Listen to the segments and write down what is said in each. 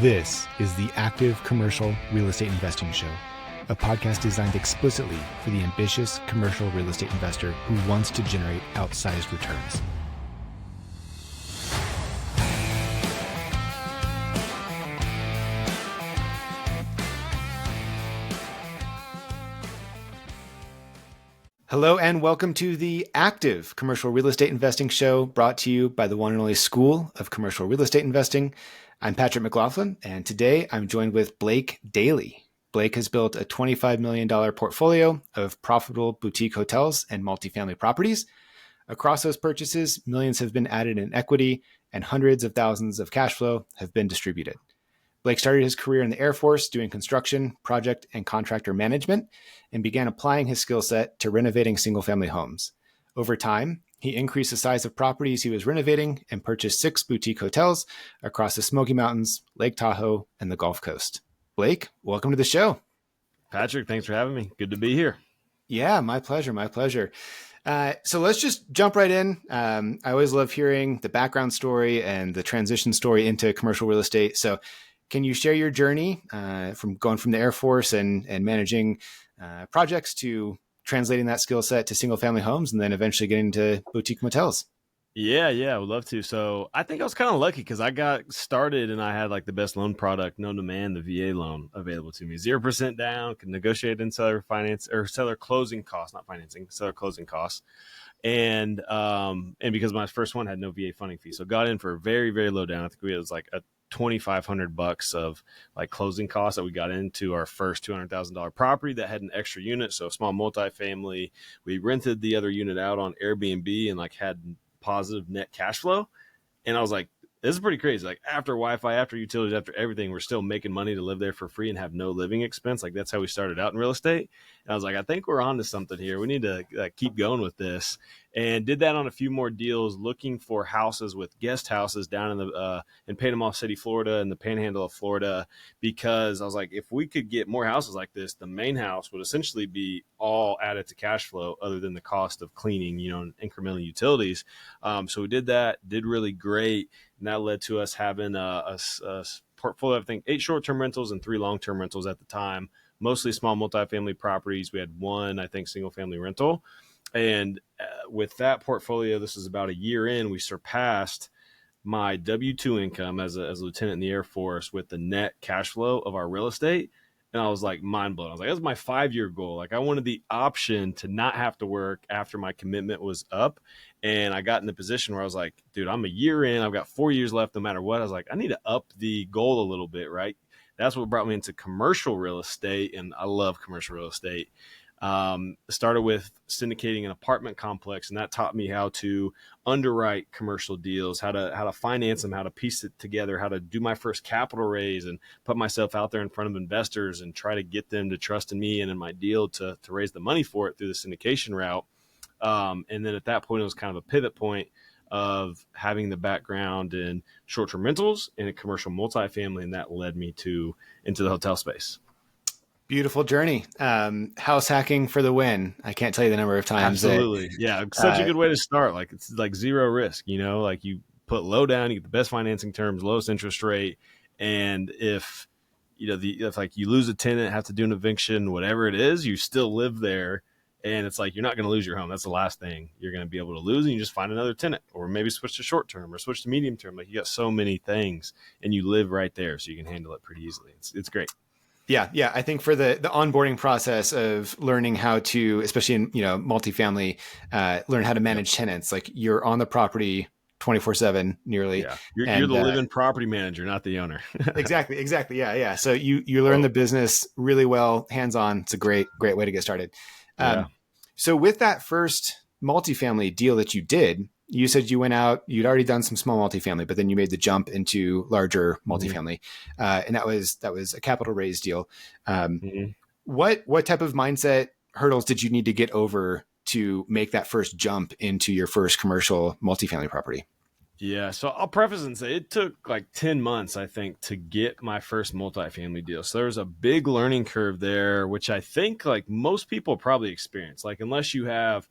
This is the Active Commercial Real Estate Investing Show, a podcast designed explicitly for the ambitious commercial real estate investor who wants to generate outsized returns. Hello and welcome to the Active Commercial Real Estate Investing Show, brought to you by the one and only School of Commercial Real Estate Investing. I'm Patrick McLaughlin, and today I'm joined with Blake Dailey. Blake has built a $25 million portfolio of profitable boutique hotels and multifamily properties. Across those purchases, millions have been added in equity and hundreds of thousands of cash flow have been distributed. Blake started his career in the Air Force doing construction, project, and contractor management, and began applying his skill set to renovating single-family homes. Over time, he increased the size of properties he was renovating and purchased 6 boutique hotels across the Smoky Mountains, Lake Tahoe, and the Gulf Coast. Blake, welcome to the show. Patrick, thanks for having me. Good to be here. Yeah, my pleasure. So let's just jump right in. I always love hearing the background story and the transition story into commercial real estate. So can you share your journey from going from the Air Force and managing projects to translating that skill set to single family homes and then eventually getting to boutique motels? Yeah, I would love to. So I think I was kind of lucky because I got started and I had like the best loan product known to man, the VA loan available to me. 0% down, could negotiate in seller finance or seller closing costs, not financing, seller closing costs. And because my first one had no VA funding fee. So got in for a very, very low down. I think it was like a $2,500 of like closing costs that we got into our first $200,000 property that had an extra unit. So a small multifamily. We rented the other unit out on Airbnb and like had positive net cash flow. And I was like, this is pretty crazy. Like after Wi-Fi, after utilities, after everything, we're still making money to live there for free and have no living expense. Like that's how we started out in real estate. And I was like, I think we're on to something here. We need to keep going with this. And did that on a few more deals, looking for houses with guest houses down in Panama City, Florida, and the Panhandle of Florida, because I was like, if we could get more houses like this, the main house would essentially be all added to cash flow, other than the cost of cleaning, and incremental utilities. So we did that, did really great, and that led to us having a portfolio of, I think, 8 short-term rentals and 3 long-term rentals at the time. Mostly small multifamily properties. We had 1, I think, single-family rental. And with that portfolio, this is about a year in, we surpassed my W-2 income as a lieutenant in the Air Force with the net cash flow of our real estate. And I was like mind blown. I was like, that's my 5-year goal. Like I wanted the option to not have to work after my commitment was up. And I got in the position where I was like, dude, I'm a year in. I've got 4 years left no matter what. I was like, I need to up the goal a little bit, right? That's what brought me into commercial real estate. And I love commercial real estate. Started with syndicating an apartment complex, and that taught me how to underwrite commercial deals, how to finance them, how to piece it together, how to do my first capital raise and put myself out there in front of investors and try to get them to trust in me and in my deal to raise the money for it through the syndication route. And then at that point, it was kind of a pivot point of having the background in short-term rentals and a commercial multifamily, and that led me into the hotel space. Beautiful journey. House hacking for the win. I can't tell you the number of times. Absolutely. Yeah. Such a good way to start. Like it's like zero risk, like you put low down, you get the best financing terms, lowest interest rate. And if like you lose a tenant, have to do an eviction, whatever it is, you still live there. And it's like, you're not going to lose your home. That's the last thing you're going to be able to lose. And you just find another tenant, or maybe switch to short term or switch to medium term. Like you got so many things and you live right there. So you can handle it pretty easily. It's great. Yeah. I think for the onboarding process of learning how to, especially in multifamily, learn how to manage tenants. Like you're on the property 24/7 nearly. Yeah, you're the living property manager, not the owner. Exactly. Yeah. So you learn the business really well, hands on. It's a great way to get started. So with that first multifamily deal that you did, you said you went out, you'd already done some small multifamily, but then you made the jump into larger multifamily. And that was a capital raise deal. What type of mindset hurdles did you need to get over to make that first jump into your first commercial multifamily property? Yeah. So I'll preface and say it took like 10 months, I think, to get my first multifamily deal. So there was a big learning curve there, which I think like most people probably experience. Like unless you have,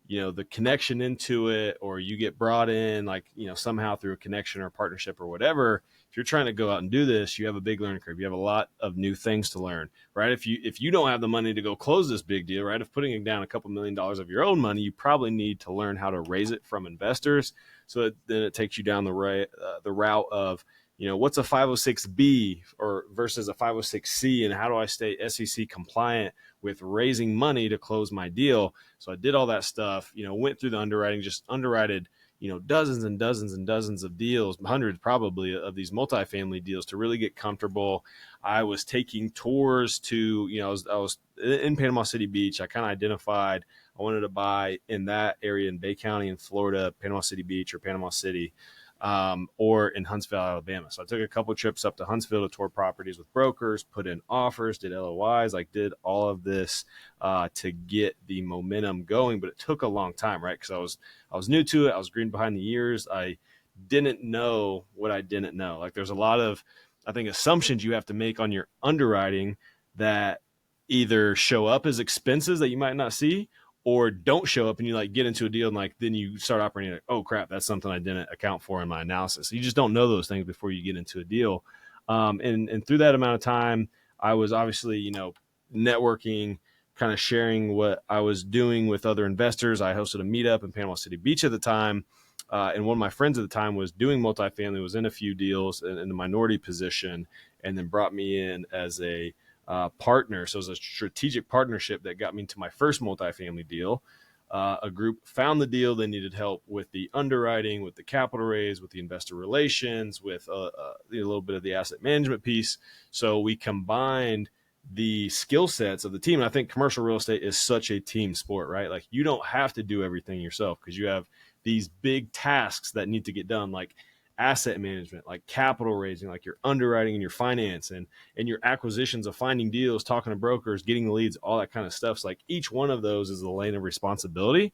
the connection into it, or you get brought in like, somehow through a connection or partnership or whatever, if you're trying to go out and do this, you have a big learning curve. You have a lot of new things to learn, right? If you don't have the money to go close this big deal, right? If putting down a couple $1 million of your own money, you probably need to learn how to raise it from investors. So that then it takes you down the route of, what's a 506B or versus a 506C, and how do I stay SEC compliant with raising money to close my deal? So I did all that stuff, went through the underwriting, just underwrited, dozens and dozens and dozens of deals, hundreds probably of these multifamily deals to really get comfortable. I was taking tours to, I was in Panama City Beach. I kind of identified I wanted to buy in that area in Bay County in Florida, Panama City Beach or Panama City, or in Huntsville, Alabama. So I took a couple trips up to Huntsville to tour properties with brokers, put in offers, did LOIs, did all of this to get the momentum going. But it took a long time, right? Because I was new to it. I was green behind the ears. I didn't know what I didn't know. There's a lot of, I think, assumptions you have to make on your underwriting that either show up as expenses that you might not see, or don't show up and you get into a deal and then you start operating oh crap, that's something I didn't account for in my analysis. You just don't know those things before you get into a deal. And through that amount of time, I was obviously, networking, kind of sharing what I was doing with other investors. I hosted a meetup in Panama City Beach at the time. And one of my friends at the time was doing multifamily, was in a few deals in the minority position, and then brought me in as a partner. So it was a strategic partnership that got me into my first multifamily deal. A group found the deal. They needed help with the underwriting, with the capital raise, with the investor relations, with a little bit of the asset management piece. So we combined the skill sets of the team. And I think commercial real estate is such a team sport, right? You don't have to do everything yourself because you have these big tasks that need to get done, like asset management, like capital raising, like your underwriting and your finance and your acquisitions of finding deals, talking to brokers, getting the leads, all that kind of stuff. So each one of those is a lane of responsibility.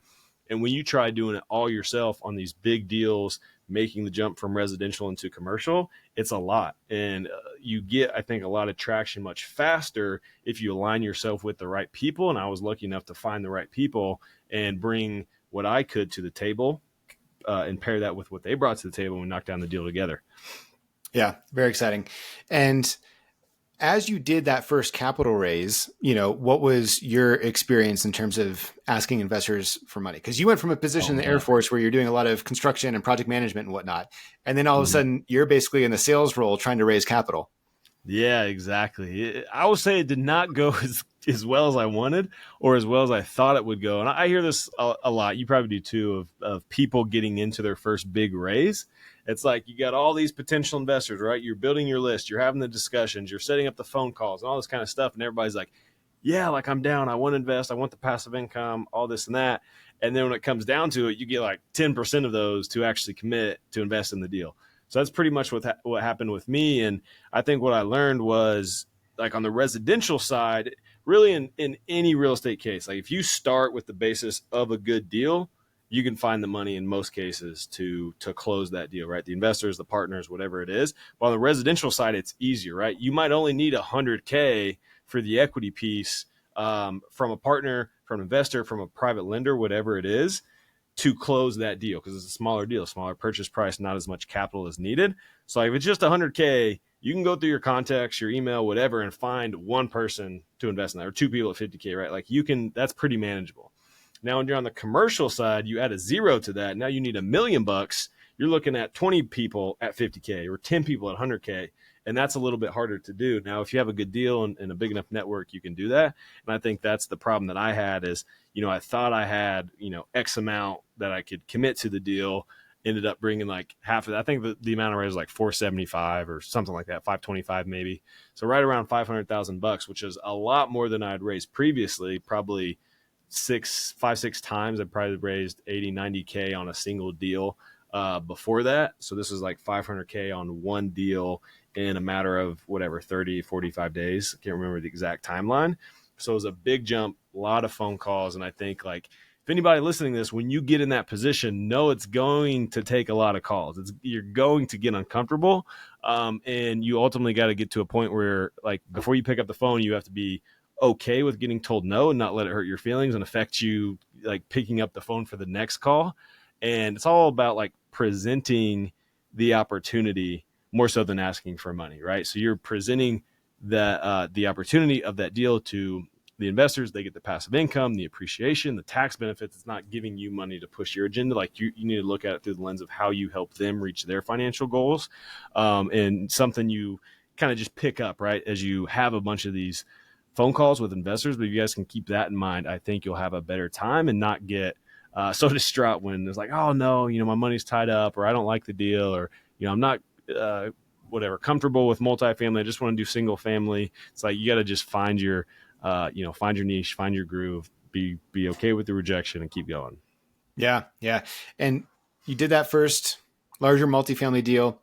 And when you try doing it all yourself on these big deals, making the jump from residential into commercial, it's a lot. And you get, I think, a lot of traction much faster if you align yourself with the right people. And I was lucky enough to find the right people and bring what I could to the table, and pair that with what they brought to the table and we knocked down the deal together. Yeah, very exciting. And as you did that first capital raise, what was your experience in terms of asking investors for money? Because you went from a position in the Air Force where you're doing a lot of construction and project management and whatnot, and then all of a sudden you're basically in the sales role trying to raise capital. Yeah, exactly. I would say it did not go as well as I wanted or as well as I thought it would go. And I hear this a lot. You probably do too, of people getting into their first big raise. It's you got all these potential investors, right? You're building your list. You're having the discussions. You're setting up the phone calls and all this kind of stuff. And everybody's yeah, I'm down. I want to invest. I want the passive income, all this and that. And then when it comes down to it, you get 10% of those to actually commit to invest in the deal. So that's pretty much what happened with me. And I think what I learned was on the residential side, really in any real estate case, if you start with the basis of a good deal, you can find the money in most cases to close that deal, right? The investors, the partners, whatever it is. But on the residential side, it's easier, right? You might only need $100K for the equity piece, from a partner, from an investor, from a private lender, whatever it is, to close that deal, because it's a smaller deal, smaller purchase price, not as much capital is needed. So if it's just $100K, you can go through your contacts, your email, whatever, and find one person to invest in that, or two people at $50K, right? That's pretty manageable. Now, when you're on the commercial side, you add a zero to that. Now you need $1 million. You're looking at 20 people at $50K or 10 people at $100K. And that's a little bit harder to do. Now, if you have a good deal and a big enough network, you can do that. And I think that's the problem that I had is, I thought I had, X amount that I could commit to the deal, ended up bringing half of that. I think the amount I raised was 475 or something like that, 525 maybe. So right around $500,000, which is a lot more than I'd raised previously, probably 5-6 times. I've probably raised 80-90K on a single deal before that. So this is $500K on one deal in a matter of 30-45 days. I can't remember the exact timeline. So it was a big jump, a lot of phone calls. And I think if anybody listening to this, when you get in that position, know it's going to take a lot of calls. You're going to get uncomfortable. And you ultimately got to get to a point where before you pick up the phone, you have to be okay with getting told no and not let it hurt your feelings and affect you picking up the phone for the next call. And it's all about presenting the opportunity more so than asking for money, right? So you're presenting the opportunity of that deal to the investors. They get the passive income, the appreciation, the tax benefits. It's not giving you money to push your agenda. Like you need to look at it through the lens of how you help them reach their financial goals, and something you kind of just pick up, right, as you have a bunch of these phone calls with investors. But if you guys can keep that in mind, I think you'll have a better time and not get so distraught when it's like, oh no, my money's tied up, or I don't like the deal, or I'm not whatever comfortable with multifamily. I just want to do single family. It's like you got to just find your find your niche, find your groove, be okay with the rejection, and keep going. Yeah, yeah. And you did that first larger multifamily deal.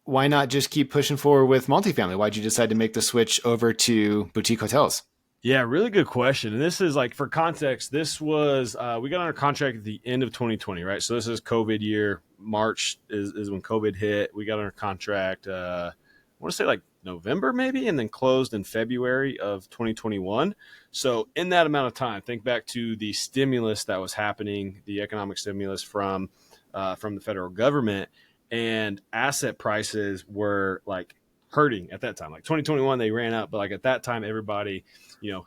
Why not just keep pushing forward with multifamily? Why'd you decide to make the switch over to boutique hotels? Yeah, really good question. And this is like, for context, this was, we got under contract at the end of 2020, right? So this is COVID year. March is when COVID hit. We got under contract, I want to say like November maybe, and then closed in February of 2021. So in that amount of time, think back to the stimulus that was happening, the economic stimulus from the federal government, and asset prices were like hurting at that time. Like 2021, they ran up, but like at that time, everybody,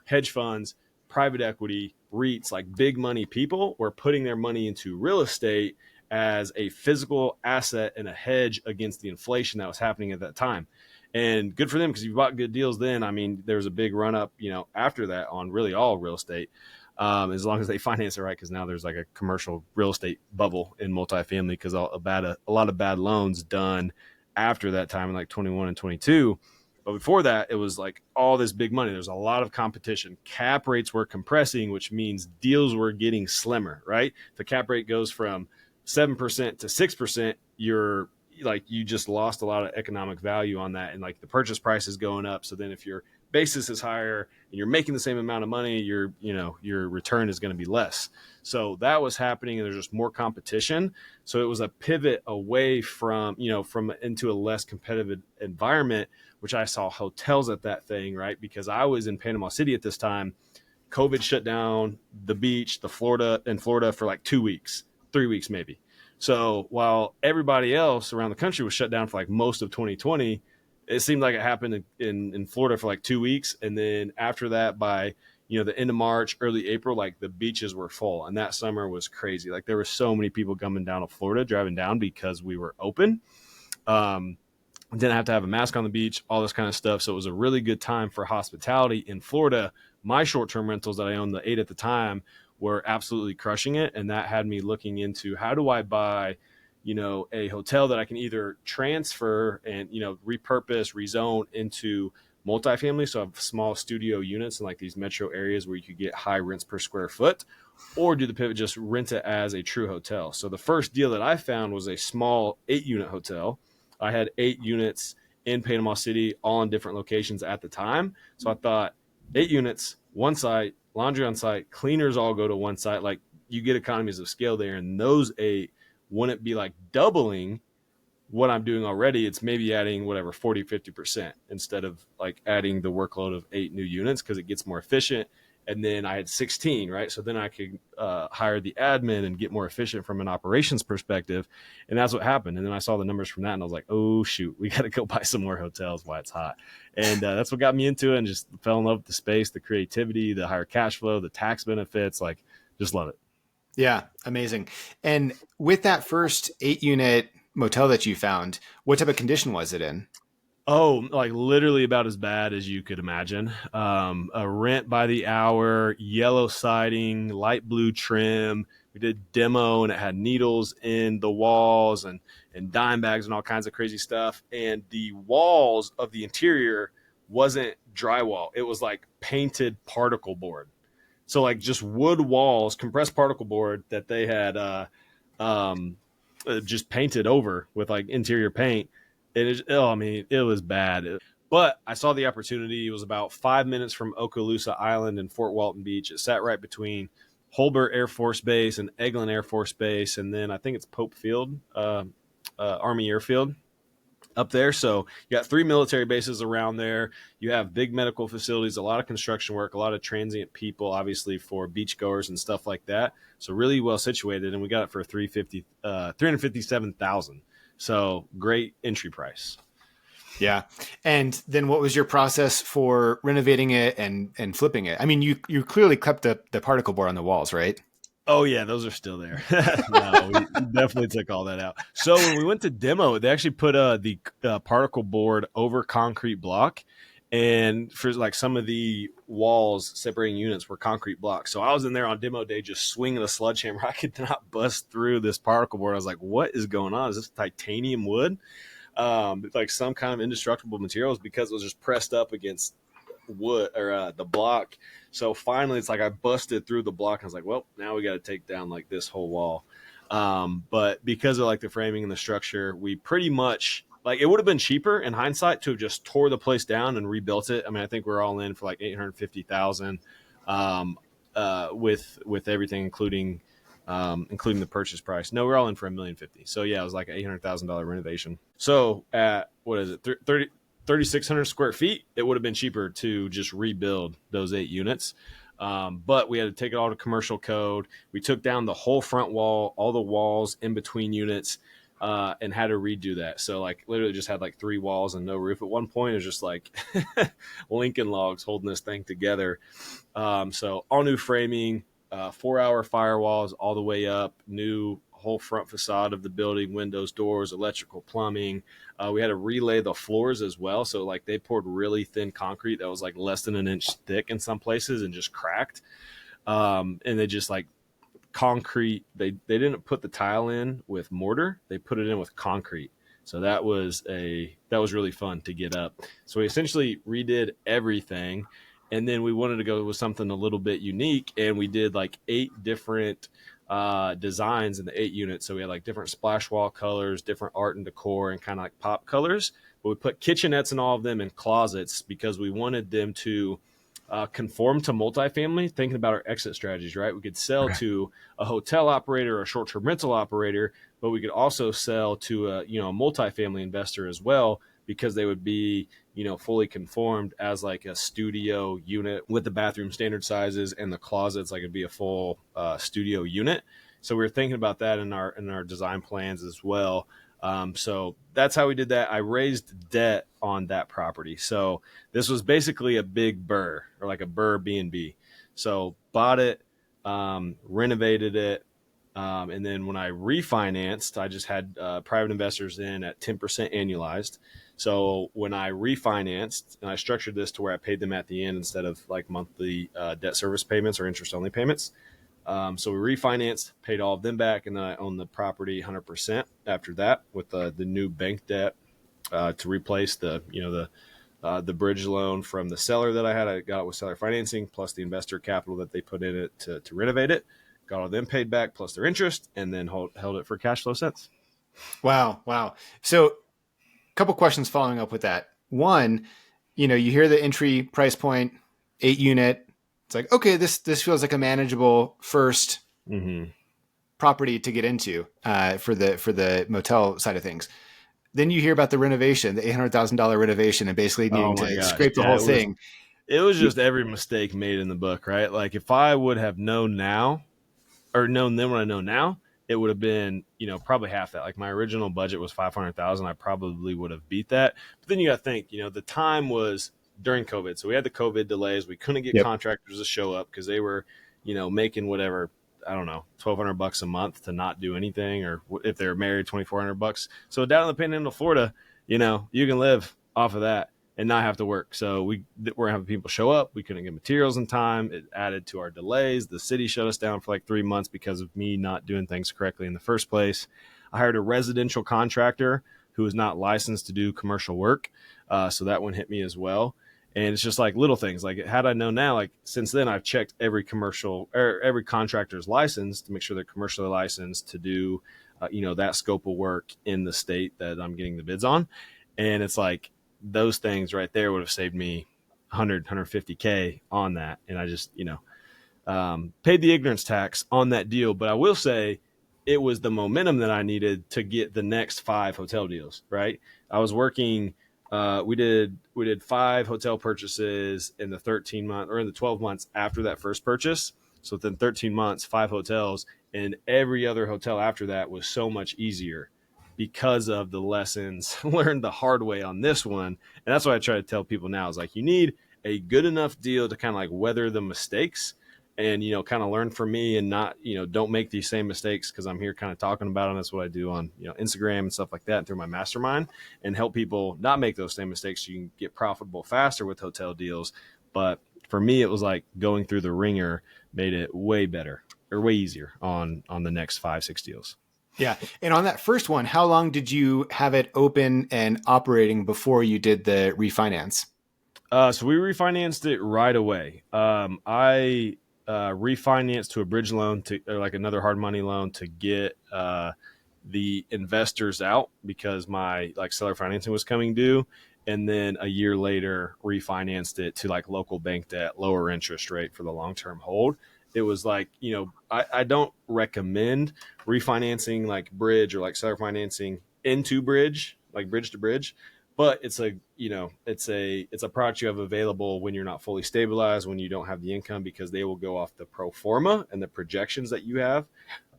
hedge funds, private equity, REITs, like big money people were putting their money into real estate as a physical asset and a hedge against the inflation that was happening at that time. And good for them, because you bought good deals then. I mean, there was a big run up, after that on really all real estate, as long as they finance it right. Because now there's like a commercial real estate bubble in multifamily, because a lot of bad loans done after that time in like 21 and 22. But before that, it was like all this big money. There's a lot of competition. Cap rates were compressing, which means deals were getting slimmer, right? If the cap rate goes from 7% to 6%, you just lost a lot of economic value on that. And like the purchase price is going up. So then if your basis is higher and you're making the same amount of money, your return is going to be less. So that was happening, and there's just more competition. So it was a pivot away from into a less competitive environment, which I saw hotels at that thing, right? Because I was in Panama City at this time. COVID shut down the beach, Florida for like 2 weeks, 3 weeks maybe. So while everybody else around the country was shut down for like most of 2020, it seemed like it happened in Florida for like 2 weeks. And then after that, by the end of March, early April, like the beaches were full. And that summer was crazy. Like there were so many people coming down to Florida, driving down because we were open. Didn't have to have a mask on the beach, all this kind of stuff. So it was a really good time for hospitality in Florida. My short-term rentals that I owned, the 8 at the time, were absolutely crushing it. And that had me looking into, how do I buy, a hotel that I can either transfer and, repurpose, rezone into multifamily. So I have small studio units in like these metro areas where you could get high rents per square foot, or do the pivot, just rent it as a true hotel. So the first deal that I found was a small 8-unit hotel. I had 8 units in Panama City, all in different locations at the time. So I thought, 8 units, one site, laundry on site, cleaners all go to one site. Like you get economies of scale there. And those 8 wouldn't be like doubling what I'm doing already. It's maybe adding whatever 40-50% instead of like adding the workload of 8 new units, because it gets more efficient. And then I had 16, right? So then I could hire the admin and get more efficient from an operations perspective. And that's what happened. And then I saw the numbers from that, and I was like, oh, shoot, we got to go buy some more hotels while it's hot. And that's what got me into it, and just fell in love with the space, the creativity, the higher cash flow, the tax benefits. Like, just love it. Yeah, amazing. And with that first 8-unit motel that you found, what type of condition was it in? Oh, like literally about as bad as you could imagine. A rent by the hour, yellow siding, light blue trim. We did demo, and it had needles in the walls and dime bags and all kinds of crazy stuff. And the walls of the interior wasn't drywall. It was like painted particle board. So like just wood walls, compressed particle board that they had um, just painted over with like interior paint. It was bad. But I saw the opportunity. It was about 5 minutes from Okaloosa Island and Fort Walton Beach. It sat right between Holbert Air Force Base and Eglin Air Force Base, and then I think it's Pope Field, Army Airfield up there. So you got 3 military bases around there. You have big medical facilities, a lot of construction work, a lot of transient people, obviously for beachgoers and stuff like that. So really well situated, and we got it for 357,000. So great entry price. Yeah. And then what was your process for renovating it and flipping it? I mean, you clearly kept the particle board on the walls, right? Oh yeah, those are still there. No, we definitely took all that out. So when we went to demo, they actually put the particle board over concrete block, and for like some of the walls separating units were concrete blocks. So I was in there on demo day just swinging a sledgehammer. I could not bust through this particle board. I was like, "What is going on? Is this titanium wood? Like some kind of indestructible materials?" Because it was just pressed up against wood or the block. So finally, it's like I busted through the block. And I was like, well, now we got to take down like this whole wall. But because of like the framing and the structure, we pretty much like it would have been cheaper in hindsight to have just tore the place down and rebuilt it. I mean, I think we're all in for like 850,000 um, with everything, including the purchase price. No, we're all in for $1,050,000. So yeah, it was like an $800,000 renovation. So at what is it, 3,600 square feet, it would have been cheaper to just rebuild those 8 units. But we had to take it all to commercial code. We took down the whole front wall, all the walls in between units, and had to redo that. So like literally just had like 3 walls and no roof at one point. It was just like Lincoln logs holding this thing together. So all new framing, 4-hour firewalls all the way up, new whole front facade of the building, windows, doors, electrical, plumbing. We had to relay the floors as well. So like they poured really thin concrete that was like less than an inch thick in some places and just cracked. And they just like concrete. They didn't put the tile in with mortar. They put it in with concrete. So that was really fun to get up. So we essentially redid everything, and then we wanted to go with something a little bit unique, and we did like 8 different designs in the 8 units. So we had like different splash wall colors, different art and decor, and kind of like pop colors. But we put kitchenettes in all of them and closets because we wanted them to conform to multifamily, thinking about our exit strategies, right? We could sell Okay. to a hotel operator or a short-term rental operator, but we could also sell to a multifamily investor as well, because they would be fully conformed as like a studio unit with the bathroom standard sizes and the closets, like it'd be a full studio unit. So we were thinking about that in our design plans as well. So that's how we did that. I raised debt on that property. So this was basically a big burr, or like a burr B&B. So bought it, renovated it. And then when I refinanced, I just had private investors in at 10% annualized. So when I refinanced, and I structured this to where I paid them at the end instead of like monthly debt service payments or interest only payments. So we refinanced, paid all of them back, and then I owned the property 100% after that with the new bank debt to replace the bridge loan from the seller that I had. I got it with seller financing plus the investor capital that they put in it to renovate it. Got all of them paid back plus their interest, and then held it for cash flow cents. Wow. Wow. So, a couple questions following up with that. One, you hear the entry price point, 8 unit. It's like, okay, this feels like a manageable first Mm-hmm. property to get into for the motel side of things. Then you hear about the renovation, the $800,000 renovation, and basically needing Oh my to gosh, scrape the yeah, whole it was thing. it was just every mistake made in the book, right? Like if I would have known now, or known then what I know now, it would have been, probably half that. Like my original budget was 500,000. I probably would have beat that. But then you got to think, the time was during COVID. So we had the COVID delays. We couldn't get Yep. contractors to show up because they were, making whatever, I don't know, $1,200 a month to not do anything, or if they're married, $2,400. So down in the Panhandle, Florida, you can live off of that and not have to work. So we're having people show up. We couldn't get materials in time. It added to our delays. The city shut us down for like 3 months because of me not doing things correctly in the first place. I hired a residential contractor who is not licensed to do commercial work. So that one hit me as well. And it's just like little things. Like had I known now, like since then I've checked every commercial or every contractor's license to make sure they're commercially licensed to do, that scope of work in the state that I'm getting the bids on. And it's like, those things right there would have saved me 150K on that. And I just, paid the ignorance tax on that deal. But I will say it was the momentum that I needed to get the next 5 hotel deals, right? I was working, we did 5 hotel purchases in the 13 month or in the 12 months after that first purchase. So within 13 months, 5 hotels, and every other hotel after that was so much easier because of the lessons learned the hard way on this one. And that's what I try to tell people now is like, you need a good enough deal to kind of like weather the mistakes and, kind of learn from me and not, don't make these same mistakes because I'm here kind of talking about them. That's what I do on, Instagram and stuff like that and through my mastermind and help people not make those same mistakes. So you can get profitable faster with hotel deals. But for me, it was like going through the ringer made it way better or way easier on the next 5, 6 deals. Yeah. And on that first one, how long did you have it open and operating before you did the refinance? So we refinanced it right away. I refinanced to a bridge loan or like another hard money loan to get the investors out because my like seller financing was coming due. And then a year later, refinanced it to like local bank debt, lower interest rate for the long term hold. It was like, I don't recommend refinancing like bridge or like seller financing into bridge, like bridge to bridge, but it's a product you have available when you're not fully stabilized, when you don't have the income, because they will go off the pro forma and the projections that you have,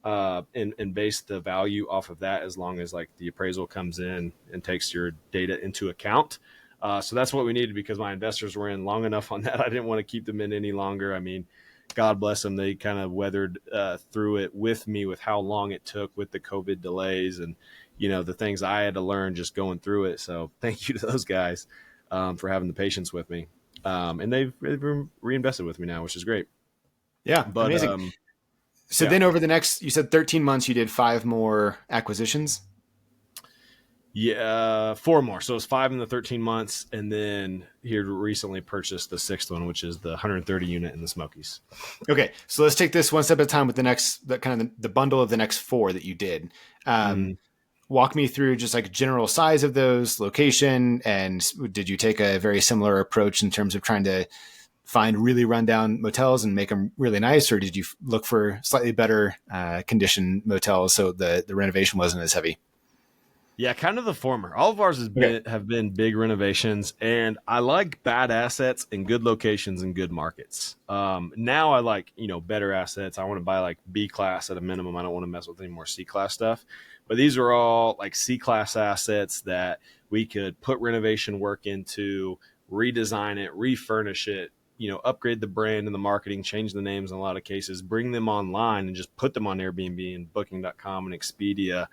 and base the value off of that as long as like the appraisal comes in and takes your data into account. So that's what we needed because my investors were in long enough on that. I didn't want to keep them in any longer. I mean, God bless them. They kind of weathered through it with me with how long it took with the COVID delays and, the things I had to learn just going through it. So thank you to those guys for having the patience with me. And they've reinvested with me now, which is great. Yeah. But Amazing. So yeah, then over the next, you said 13 months, you did 5 more acquisitions. yeah, 4 more. So it's 5 in the 13 months. And then here recently purchased the 6th one, which is the 130 unit in the Smokies. Okay. So let's take this one step at a time with the kind of the bundle of the next 4 that you did. Mm-hmm. Walk me through just like general size of those, location, and did you take a very similar approach in terms of trying to find really rundown motels and make them really nice, or did you look for slightly better condition motels so the renovation wasn't as heavy? Yeah, kind of the former. All of ours Okay. have been big renovations, and I like bad assets in good locations and good markets. Now I like better assets. I want to buy like B class at a minimum. I don't want to mess with any more C class stuff. But these are all like C class assets that we could put renovation work into, redesign it, refurnish it. Upgrade the brand and the marketing, change the names in a lot of cases, bring them online and just put them on Airbnb and Booking.com and Expedia,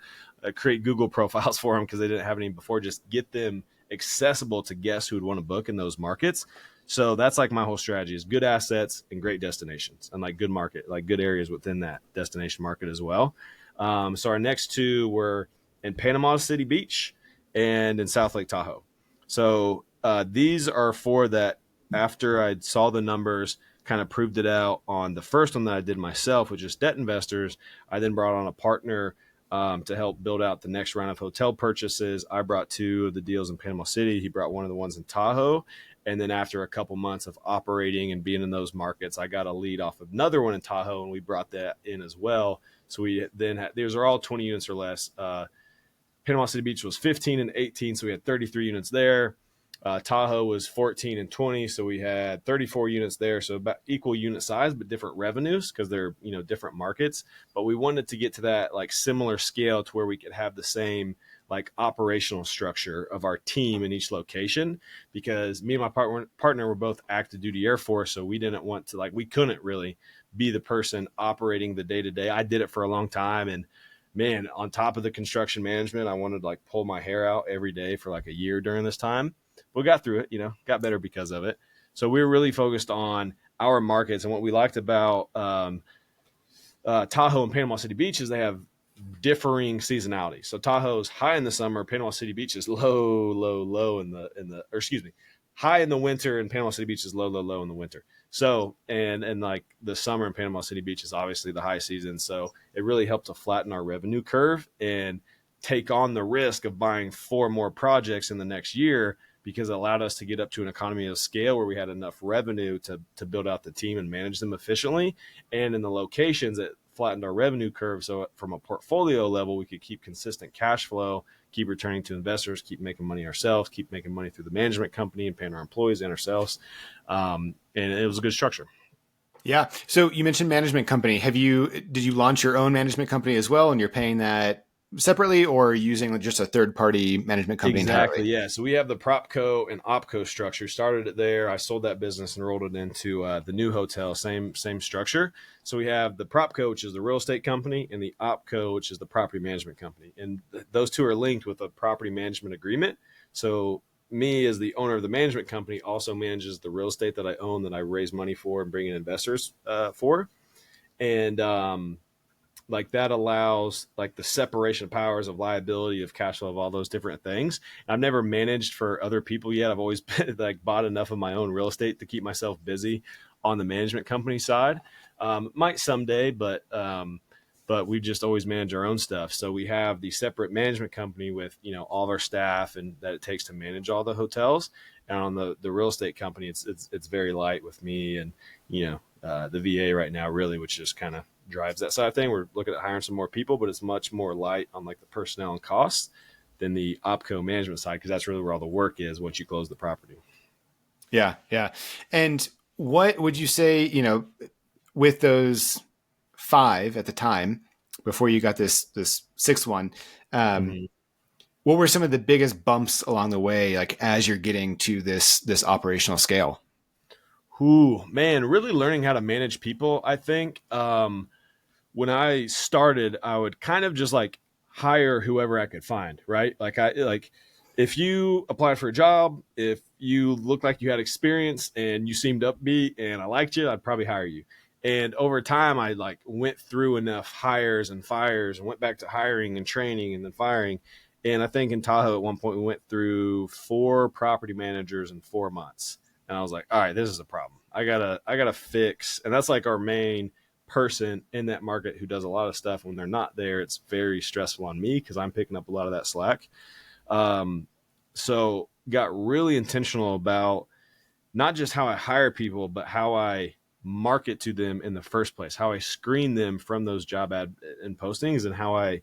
create Google profiles for them because they didn't have any before. Just get them accessible to guests who would want to book in those markets. So that's like my whole strategy is good assets and great destinations and like good market, like good areas within that destination market as well. So our next 2 were in Panama City Beach and in South Lake Tahoe. So these are 4 that after I saw the numbers, kind of proved it out on the first one that I did myself, which is debt investors. I then brought on a partner to help build out the next round of hotel purchases. I brought 2 of the deals in Panama City. He brought one of the ones in Tahoe. And then after a couple months of operating and being in those markets, I got a lead off of another one in Tahoe, and we brought that in as well. So we then had, these are all 20 units or less. Panama City Beach was 15 and 18, so we had 33 units there. Tahoe was 14 and 20, so we had 34 units there. So about equal unit size, but different revenues because they're different markets. But we wanted to get to that like similar scale to where we could have the same like operational structure of our team in each location. Because me and my partner were both active duty Air Force, so we didn't want to we couldn't really be the person operating the day to day. I did it for a long time, and man, on top of the construction management, I wanted to pull my hair out every day for like a year during this time. We got through it, got better because of it. So we were really focused on our markets. And what we liked about Tahoe and Panama City Beach is they have differing seasonality. So Tahoe's high in the summer, Panama City Beach is low, low, low or excuse me, high in the winter, and Panama City Beach is low, low, low in the winter. So, and like the summer in Panama City Beach is obviously the high season. So it really helped to flatten our revenue curve and take on the risk of buying 4 more projects in the next year because it allowed us to get up to an economy of scale where we had enough revenue to build out the team and manage them efficiently. And in the locations, it flattened our revenue curve. So from a portfolio level, we could keep consistent cash flow, keep returning to investors, keep making money ourselves, keep making money through the management company and paying our employees and ourselves. And it was a good structure. Yeah. So you mentioned management company. Did you launch your own management company as well? And you're paying that separately or using just a third party management company entirely? Exactly. Yeah. So we have the PropCo and OpCo structure. Started it there. I sold that business and rolled it into the new hotel. Same structure. So we have the PropCo, which is the real estate company, and the OpCo, which is the property management company. And those two are linked with a property management agreement. So me, as the owner of the management company, also manages the real estate that I own, that I raise money for and bring in investors for. And like that allows like the separation of powers of liability, of cash flow, of all those different things. I've never managed for other people yet. I've always been, like, bought enough of my own real estate to keep myself busy on the management company side. Might someday, but we just always manage our own stuff. So we have the separate management company with, all of our staff and that it takes to manage all the hotels. And on the real estate company, it's very light with me and, the VA right now, really, which just kind of drives that side of thing. We're looking at hiring some more people, but it's much more light on like the personnel and costs than the OpCo management side, because that's really where all the work is once you close the property. Yeah, yeah. And what would you say, with those five at the time before you got this sixth one, um, Mm-hmm. what were some of the biggest bumps along the way, like as you're getting to this operational scale? Ooh, man, really learning how to manage people. I think when I started, I would kind of just like hire whoever I could find, right? Like if you applied for a job, if you looked like you had experience and you seemed upbeat and I liked you, I'd probably hire you. And over time, I like went through enough hires and fires and went back to hiring and training and then firing. And I think in Tahoe at one point we went through 4 property managers in 4 months. And I was like, all right, this is a problem. I gotta fix. And that's like our main person in that market who does a lot of stuff. When they're not there, it's very stressful on me because I'm picking up a lot of that slack. Um, so got really intentional about not just how I hire people, but how I market to them in the first place, how I screen them from those job ad and postings, and how I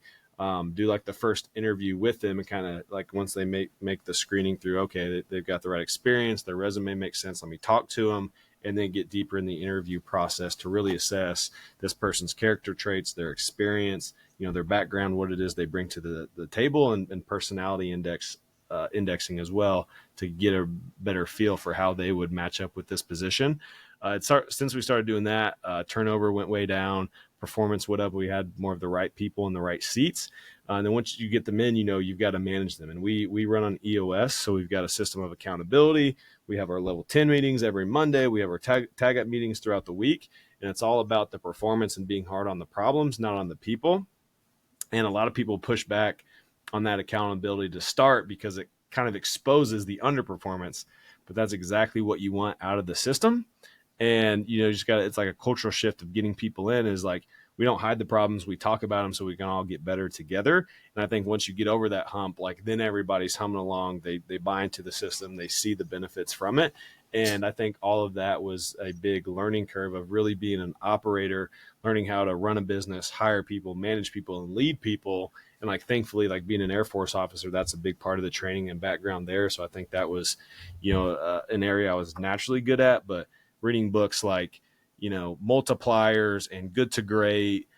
do like the first interview with them, and kind of like once they make the screening through, okay, they've got the right experience, their resume makes sense, let me talk to them, and then get deeper in the interview process to really assess this person's character traits, their experience, their background, what it is they bring to the table, and personality indexing as well, to get a better feel for how they would match up with this position. Since we started doing that, turnover went way down, performance went up. We had more of the right people in the right seats. And then once you get them in, you've got to manage them. And we run on EOS, so we've got a system of accountability. We have our level 10 meetings every Monday. We have our tag up meetings throughout the week. And it's all about the performance and being hard on the problems, not on the people. And a lot of people push back on that accountability to start because it kind of exposes the underperformance. But that's exactly what you want out of the system. And just got, it's like a cultural shift of getting people in, is like, we don't hide the problems, we talk about them so we can all get better together. And I think once you get over that hump, like, then everybody's humming along, they buy into the system, they see the benefits from it. And I think all of that was a big learning curve of really being an operator, learning how to run a business, hire people, manage people, and lead people. And like, thankfully, like being an Air Force officer, that's a big part of the training and background there. So I think that was, an area I was naturally good at. But reading books like, Multipliers and Good to Great,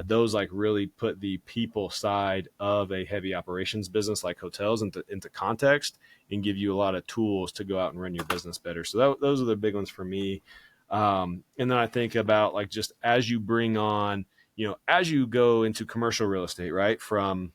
those like really put the people side of a heavy operations business like hotels into context, and give you a lot of tools to go out and run your business better. So those are the big ones for me. And then I think about, like, just as you bring on, as you go into commercial real estate, right, from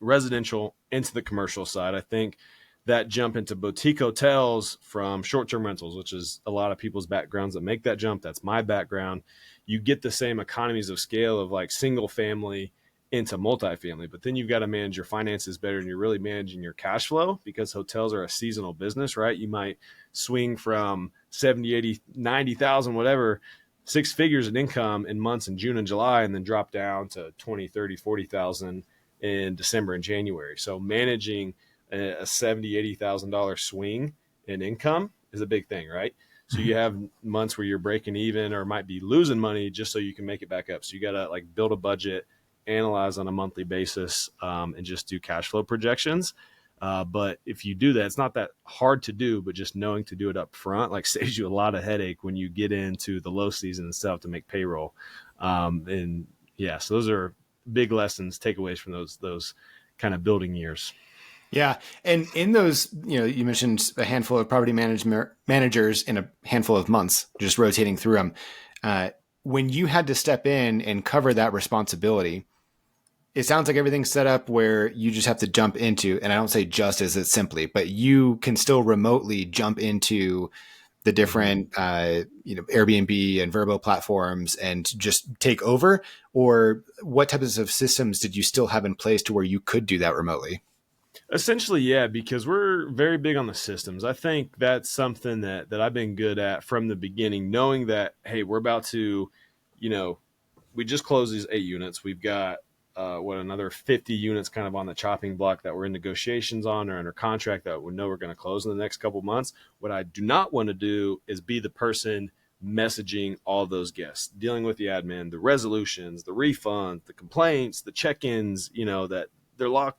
residential into the commercial side, I think that jump into boutique hotels from short-term rentals, which is a lot of people's backgrounds that make that jump. That's my background. You get the same economies of scale of like single family into multifamily, but then you've got to manage your finances better, and you're really managing your cash flow, because hotels are a seasonal business, right? You might swing from 70, 80, 90,000, whatever, six figures in income in months in June and July, and then drop down to 20, 30, 40,000 in December and January. So managing a $70,000-$80,000 swing in income is a big thing, right? So you have months where you're breaking even or might be losing money just so you can make it back up. So you got to like build a budget, analyze on a monthly basis, and just do cash flow projections. But if you do that, it's not that hard to do, but just knowing to do it up front, like, saves you a lot of headache when you get into the low season and stuff to make payroll. And yeah, so those are big lessons, takeaways from those kind of building years. Yeah. And in those, you mentioned a handful of property managers in a handful of months, just rotating through them. Uh, when you had to step in and cover that responsibility, it sounds like everything's set up where you just have to jump into, and I don't say just as it's simply, but you can still remotely jump into the Mm-hmm. different, Airbnb and Verbo platforms and just take over. Or what types of systems did you still have in place to where you could do that remotely? Essentially, yeah, because we're very big on the systems. I think that's something that I've been good at from the beginning, knowing that, hey, we're about to, you know, we just closed these 8 units. We've got another 50 units kind of on the chopping block that we're in negotiations on or under contract that we know we're going to close in the next couple months. What I do not want to do is be the person messaging all those guests, dealing with the admin, the resolutions, the refunds, the complaints, the check-ins, that their lock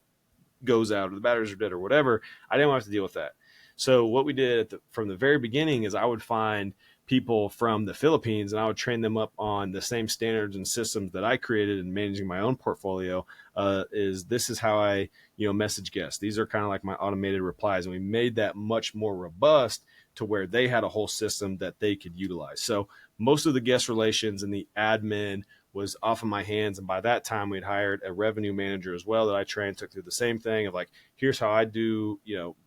goes out or the batteries are dead or whatever. I didn't want to have to deal with that. So what we did from the very beginning is I would find people from the Philippines and I would train them up on the same standards and systems that I created in managing my own portfolio. This is how I message guests. These are kind of like my automated replies, and we made that much more robust to where they had a whole system that they could utilize. So most of the guest relations and the admin was off of my hands. And by that time, we'd hired a revenue manager as well that I trained, took through the same thing of like, here's how I do,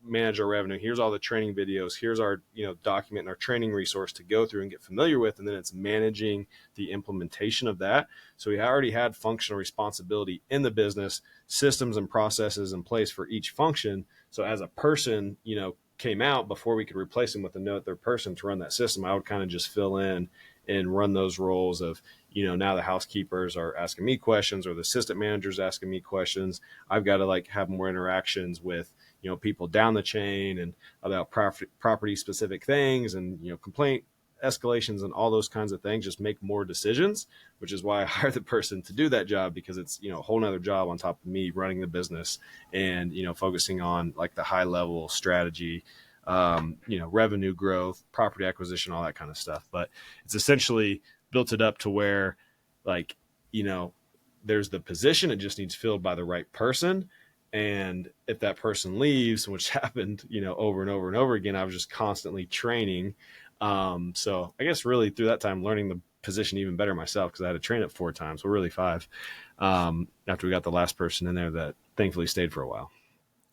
manage our revenue. Here's all the training videos. Here's our, document and our training resource to go through and get familiar with. And then it's managing the implementation of that. So we already had functional responsibility in the business, systems and processes in place for each function. So as a person, came out before we could replace them with another person to run that system, I would kind of just fill in and run those roles of, now the housekeepers are asking me questions or the assistant managers asking me questions. I've got to like have more interactions with, people down the chain and about property specific things and, complaint escalations and all those kinds of things, just make more decisions, which is why I hired the person to do that job, because it's, a whole nother job on top of me running the business and, focusing on like the high level strategy, revenue growth, property acquisition, all that kind of stuff. But it's essentially built it up to where like, there's the position, it just needs filled by the right person. And if that person leaves, which happened, over and over and over again, I was just constantly training. So I guess really through that time, learning the position even better myself, because I had to train it 4 times, well, really 5, after we got the last person in there that thankfully stayed for a while.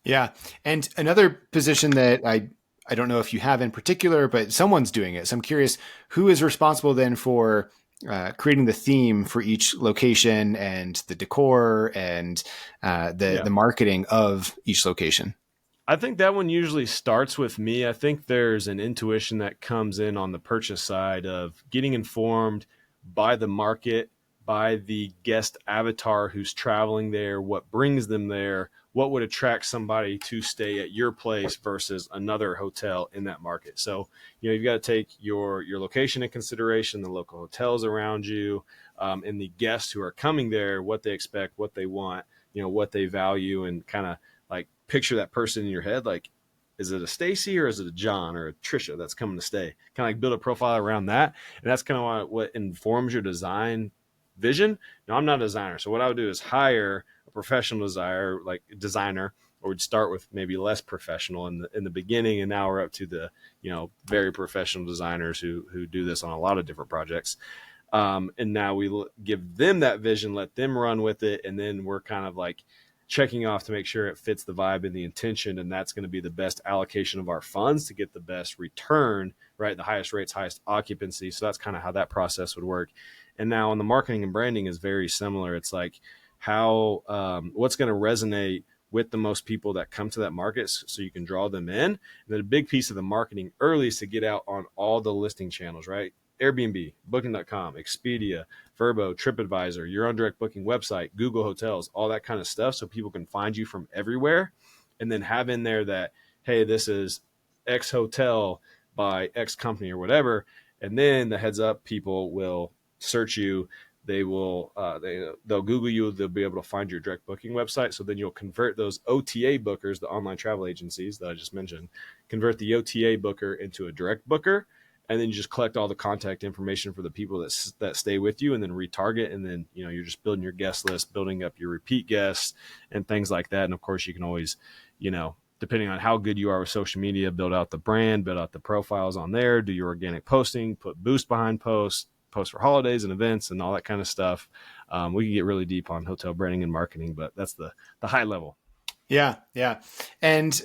Yeah. And another position that I don't know if you have in particular, but someone's doing it. So I'm curious, who is responsible then for creating the theme for each location and the decor and the Yeah. marketing of each location? I think that one usually starts with me. I think there's an intuition that comes in on the purchase side of getting informed by the market, by the guest avatar who's traveling there, what brings them there, what would attract somebody to stay at your place versus another hotel in that market. So, you've got to take your location in consideration, the local hotels around you, and the guests who are coming there, what they expect, what they want, what they value, and kind of like picture that person in your head. Like, is it a Stacy or is it a John or a Trisha that's coming to stay? Kind of like build a profile around that. And that's kind of what informs your design vision. Now, I'm not a designer. So what I would do is hire a professional designer, or we'd start with maybe less professional in the beginning. And now we're up to the, very professional designers who do this on a lot of different projects. And now we give them that vision, let them run with it. And then we're kind of like checking off to make sure it fits the vibe and the intention. And that's going to be the best allocation of our funds to get the best return, right? The highest rates, highest occupancy. So that's kind of how that process would work. And now on the marketing and branding is very similar. It's like what's going to resonate with the most people that come to that market, so you can draw them in. And then a big piece of the marketing early is to get out on all the listing channels, right? Airbnb, Booking.com, Expedia, Verbo, TripAdvisor, your own direct booking website, Google Hotels, all that kind of stuff, so people can find you from everywhere. And then have in there that, hey, this is X hotel by X company or whatever. And then the heads up people will search you. They'll Google you. They'll be able to find your direct booking website. So then you'll convert those OTA bookers, the online travel agencies that I just mentioned, convert the OTA booker into a direct booker. and then you just collect all the contact information for the people that stay with you, and then retarget, and then you're just building your guest list, building up your repeat guests and things like that. And of course you can always, depending on how good you are with social media, build out the brand, build out the profiles on there, do your organic posting, put boost behind posts, post for holidays and events and all that kind of stuff. We can get really deep on hotel branding and marketing, but that's the high level. Yeah, yeah. And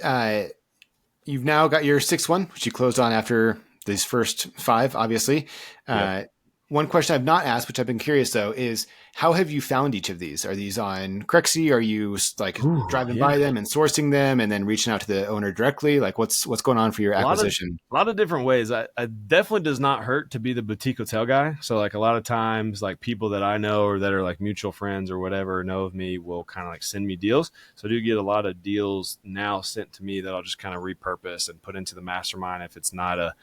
you've now got your sixth one, which you closed on after these first five, obviously. Yep. One question I've not asked, which I've been curious though, is how have you found each of these? Are these on Crexy? Are you like driving Yeah. by them and sourcing them and then reaching out to the owner directly? Like what's going on for your acquisition? A lot of different ways. I definitely does not hurt to be the boutique hotel guy. So like a lot of times, like people that I know or that are like mutual friends or whatever know of me will kind of like send me deals. So I do get a lot of deals now sent to me that I'll just kind of repurpose and put into the mastermind if it's not a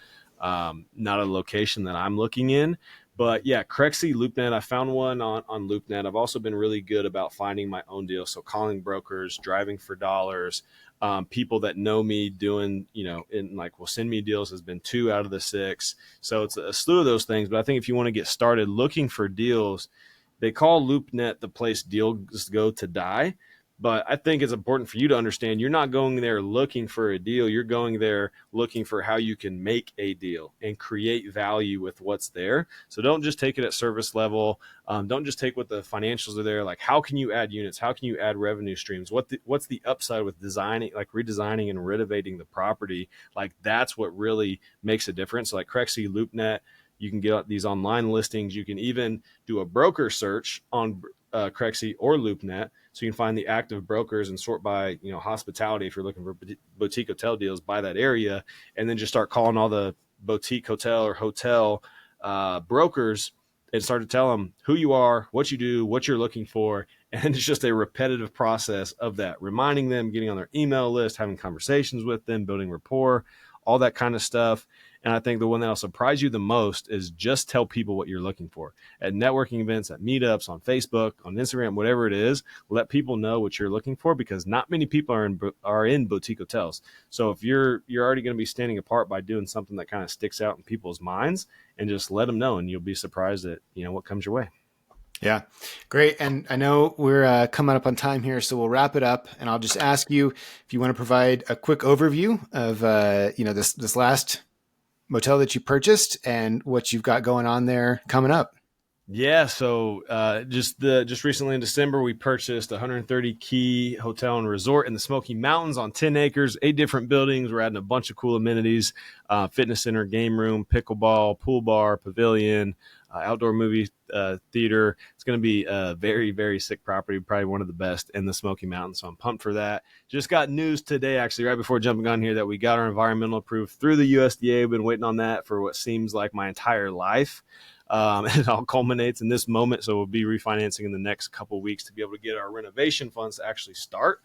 location that I'm looking in. But yeah, Crexy, LoopNet, I found one on LoopNet. I've also been really good about finding my own deals. So calling brokers, driving for dollars, people that know me doing, and like will send me deals has been 2 out of the 6. So it's a slew of those things. But I think if you want to get started looking for deals, they call LoopNet the place deals go to die. But I think it's important for you to understand you're not going there looking for a deal. You're going there looking for how you can make a deal and create value with what's there. So don't just take it at service level. Don't just take what the financials are there. Like, how can you add units? How can you add revenue streams? What's the upside with designing, like redesigning and renovating the property? Like, that's what really makes a difference. Like Crexy, LoopNet, you can get these online listings. You can even do a broker search on Crexy or LoopNet, so you can find the active brokers and sort by hospitality if you're looking for boutique hotel deals by that area, and then just start calling all the boutique hotel or hotel brokers and start to tell them who you are, what you do, what you're looking for. And it's just a repetitive process of that, reminding them, getting on their email list, having conversations with them, building rapport, all that kind of stuff. And I think the one that'll surprise you the most is just tell people what you're looking for at networking events, at meetups, on Facebook, on Instagram, whatever it is. Let people know what you're looking for, because not many people are in boutique hotels. So if you're already going to be standing apart by doing something that kind of sticks out in people's minds, and just let them know, and you'll be surprised at what comes your way. Yeah, great. And I know we're coming up on time here, so we'll wrap it up. And I'll just ask you if you want to provide a quick overview of this last motel that you purchased and what you've got going on there coming up. Yeah, so just recently in December, we purchased a 130 key hotel and resort in the Smoky Mountains on 10 acres, 8 different buildings. We're adding a bunch of cool amenities: fitness center, game room, pickleball, pool bar, pavilion, outdoor movie theater. It's going to be a very, very sick property, probably one of the best in the Smoky Mountains. So I'm pumped for that. Just got news today, actually, right before jumping on here, that we got our environmental approved through the USDA. We've been waiting on that for what seems like my entire life. And it all culminates in this moment. So we'll be refinancing in the next couple of weeks to be able to get our renovation funds to actually start.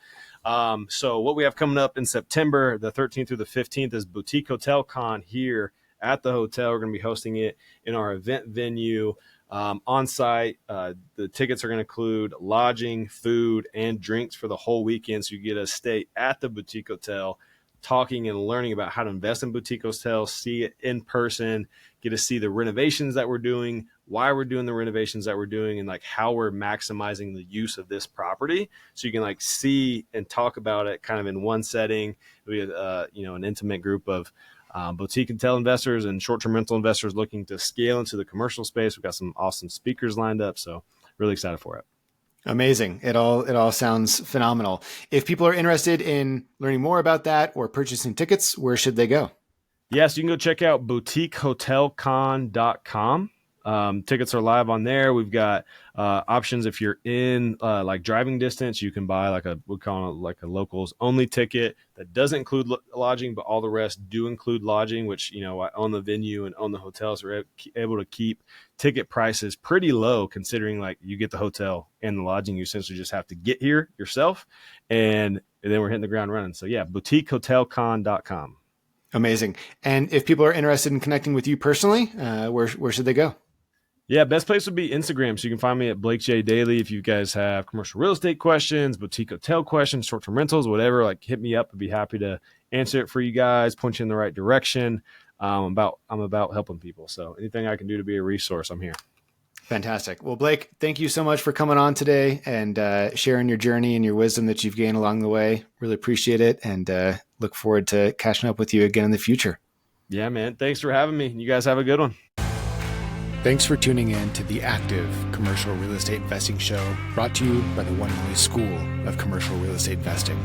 So what we have coming up in September, the 13th through the 15th, is Boutique Hotel Con here at the hotel. We're going to be hosting it in our event venue on site. The tickets are going to include lodging, food, and drinks for the whole weekend. So you get to stay at the boutique hotel, talking and learning about how to invest in boutique hotels, see it in person, get to see the renovations that we're doing, why we're doing the renovations that we're doing, and like how we're maximizing the use of this property. So you can like see and talk about it kind of in one setting. We have an intimate group of boutique hotel investors and short-term rental investors looking to scale into the commercial space. We've got some awesome speakers lined up, so really excited for it. Amazing. It all sounds phenomenal. If people are interested in learning more about that or purchasing tickets, where should they go? Yes, you can go check out boutiquehotelcon.com. Tickets are live on there. We've got options if you're in like driving distance. You can buy we call it like a locals only ticket that doesn't include lodging, but all the rest do include lodging, which I own the venue and own the hotel, so we're able to keep ticket prices pretty low, considering like you get the hotel and the lodging. You essentially just have to get here yourself, and then we're hitting the ground running. So yeah, boutiquehotelcon.com. Amazing. And if people are interested in connecting with you personally, where should they go? Yeah, best place would be Instagram. So you can find me at Blake J. Dailey. If you guys have commercial real estate questions, boutique hotel questions, short-term rentals, whatever, like hit me up. I'd be happy to answer it for you guys, point you in the right direction. I'm about helping people. So anything I can do to be a resource, I'm here. Fantastic. Well, Blake, thank you so much for coming on today and sharing your journey and your wisdom that you've gained along the way. Really appreciate it, and look forward to catching up with you again in the future. Yeah, man. Thanks for having me. You guys have a good one. Thanks for tuning in to the Active Commercial Real Estate Investing Show, brought to you by the one and only School of Commercial Real Estate Investing.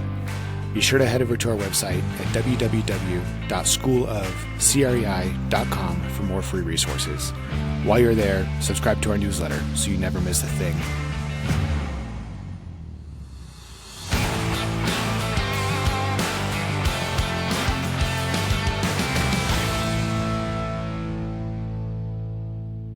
Be sure to head over to our website at www.schoolofcrei.com for more free resources. While you're there, subscribe to our newsletter so you never miss a thing.